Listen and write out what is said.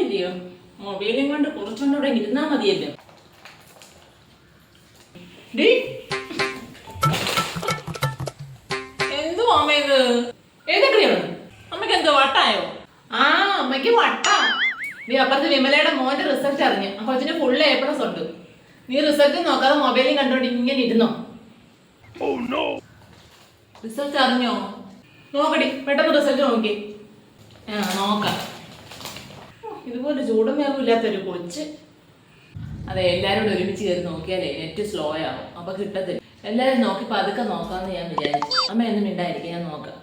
സമയമില്ലയോ? മൊബൈലും കൊണ്ട് കുറച്ചുകൂടെ ഇരുന്നാ മതിയല്ലോ. എന്തോ അമ്മ ഇത്? ഏതൊക്കെയാണ് അമ്മയ്ക്ക്? എന്തോ വട്ടായോ? ആ, അമ്മയ്ക്ക് വട്ടാ. നീ അപ്പുറത്ത് വിമലയുടെ മോന്റെ റിസൾട്ട് അറിഞ്ഞു. ആ കൊച്ചിന് ഫുൾ A+ ഉണ്ട്. നീ റിസൾട്ട് നോക്കാതെ മൊബൈലും കണ്ടോണ്ട് ഇങ്ങനെ ഇരുന്നോ? റിസൾട്ട് അറിഞ്ഞോ? നോക്കടി, പെട്ടെന്ന് റിസൾട്ട് നോക്കി. നോക്കാം. ഇതുപോലെ ചൂടും വേഗം ഇല്ലാത്തൊരു കൊച്ച്. അതെ, എല്ലാവരും കൂടെ ഒരുമിച്ച് കയറി നോക്കിയാലേ നെറ്റ് സ്ലോ ആവും, അപ്പൊ കിട്ടത്തില്ല. എല്ലാവരും നോക്കി പതുക്കെ നോക്കാമെന്ന് ഞാൻ വിചാരിച്ചു. അമ്മ ഒന്നും മിണ്ടായിരിക്കും, ഞാൻ നോക്കാം.